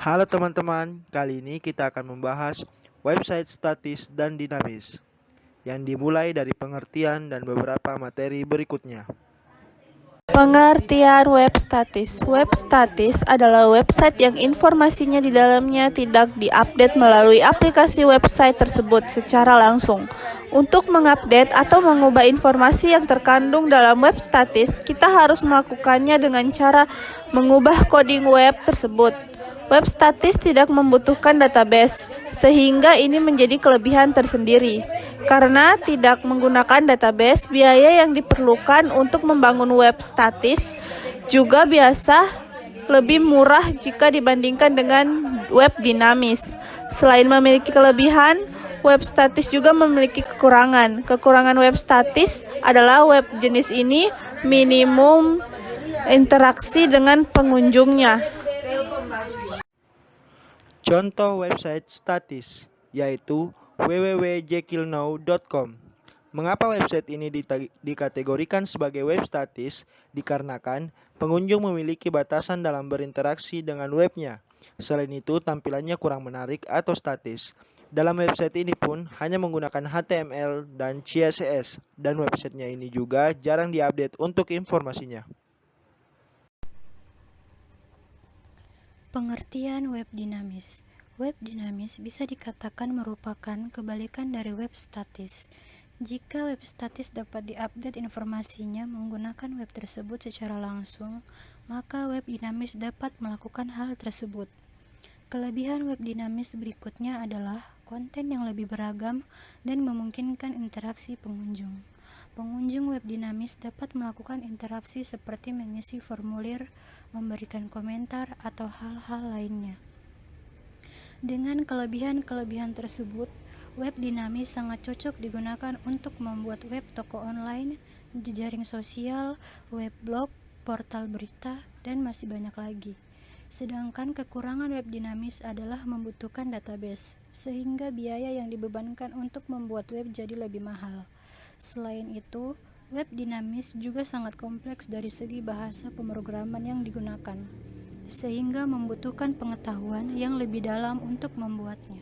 Halo teman-teman, kali ini kita akan membahas website statis dan dinamis yang dimulai dari pengertian dan beberapa materi berikutnya. Pengertian web statis. Web statis adalah website yang informasinya di dalamnya tidak diupdate melalui aplikasi website tersebut secara langsung. Untuk mengupdate atau mengubah informasi yang terkandung dalam web statis, kita harus melakukannya dengan cara mengubah coding web tersebut. Web statis tidak membutuhkan database, sehingga ini menjadi kelebihan tersendiri. Karena tidak menggunakan database, biaya yang diperlukan untuk membangun web statis juga biasa lebih murah jika dibandingkan dengan web dinamis. Selain memiliki kelebihan, web statis juga memiliki kekurangan. Kekurangan web statis adalah web jenis ini minimum interaksi dengan pengunjungnya. Contoh website statis yaitu www.jekyllnow.com. Mengapa website ini dikategorikan sebagai web statis? Dikarenakan pengunjung memiliki batasan dalam berinteraksi dengan webnya. Selain itu, tampilannya kurang menarik atau statis. Dalam website ini pun hanya menggunakan HTML dan CSS, dan websitenya ini juga jarang diupdate untuk informasinya. Pengertian web dinamis. Web dinamis bisa dikatakan merupakan kebalikan dari web statis. Jika web statis dapat diupdate informasinya menggunakan web tersebut secara langsung, maka web dinamis dapat melakukan hal tersebut. Kelebihan web dinamis berikutnya adalah konten yang lebih beragam dan memungkinkan interaksi pengunjung. Pengunjung web dinamis dapat melakukan interaksi seperti mengisi formulir, memberikan komentar, atau hal-hal lainnya. Dengan kelebihan-kelebihan tersebut, web dinamis sangat cocok digunakan untuk membuat web toko online, jejaring sosial, web blog, portal berita, dan masih banyak lagi. Sedangkan kekurangan web dinamis adalah membutuhkan database, sehingga biaya yang dibebankan untuk membuat web jadi lebih mahal. Selain itu, web dinamis juga sangat kompleks dari segi bahasa pemrograman yang digunakan, sehingga membutuhkan pengetahuan yang lebih dalam untuk membuatnya.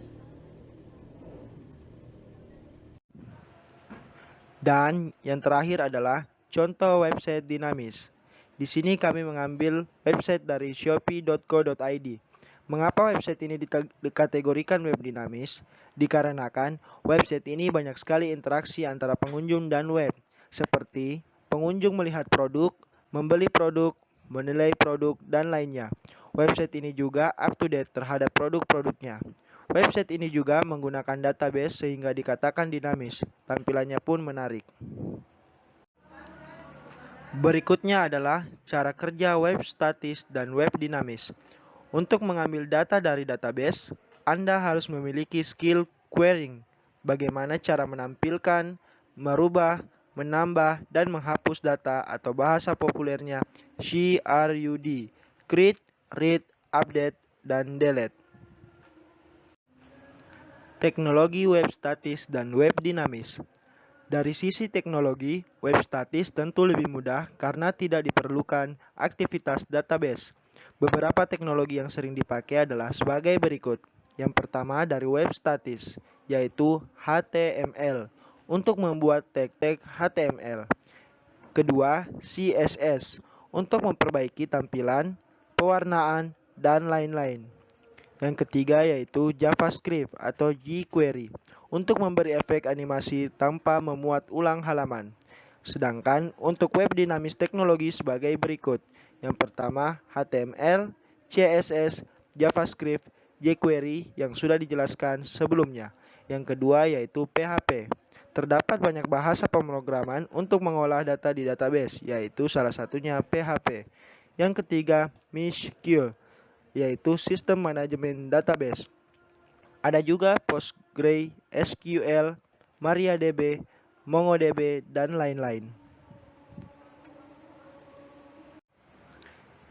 Dan yang terakhir adalah contoh website dinamis. Di sini kami mengambil website dari shopee.co.id. Mengapa website ini dikategorikan web dinamis? Dikarenakan website ini banyak sekali interaksi antara pengunjung dan web, seperti pengunjung melihat produk, membeli produk, menilai produk, dan lainnya. Website ini juga up to date terhadap produk-produknya. Website ini juga menggunakan database sehingga dikatakan dinamis. Tampilannya pun menarik. Berikutnya adalah cara kerja web statis dan web dinamis. Untuk mengambil data dari database, Anda harus memiliki skill querying. Bagaimana cara menampilkan, merubah, menambah, dan menghapus data atau bahasa populernya CRUD, create, read, update, dan delete. Teknologi web statis dan web dinamis. Dari sisi teknologi, web statis tentu lebih mudah karena tidak diperlukan aktivitas database. Beberapa teknologi yang sering dipakai adalah sebagai berikut. Yang pertama dari web statis, yaitu HTML, untuk membuat tag-tag HTML. Kedua, CSS, untuk memperbaiki tampilan, pewarnaan, dan lain-lain. Yang ketiga yaitu JavaScript atau jQuery untuk memberi efek animasi tanpa memuat ulang halaman. Sedangkan untuk web dinamis teknologi sebagai berikut. Yang pertama HTML, CSS, JavaScript, jQuery yang sudah dijelaskan sebelumnya. Yang kedua yaitu PHP. Terdapat banyak bahasa pemrograman untuk mengolah data di database, yaitu salah satunya PHP. Yang ketiga MySQL, yaitu sistem manajemen database. Ada juga PostgreSQL, MariaDB, MongoDB, dan lain-lain.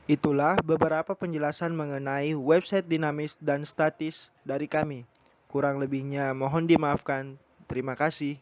Itulah beberapa penjelasan mengenai website dinamis dan statis dari kami. Kurang lebihnya mohon dimaafkan. Terima kasih.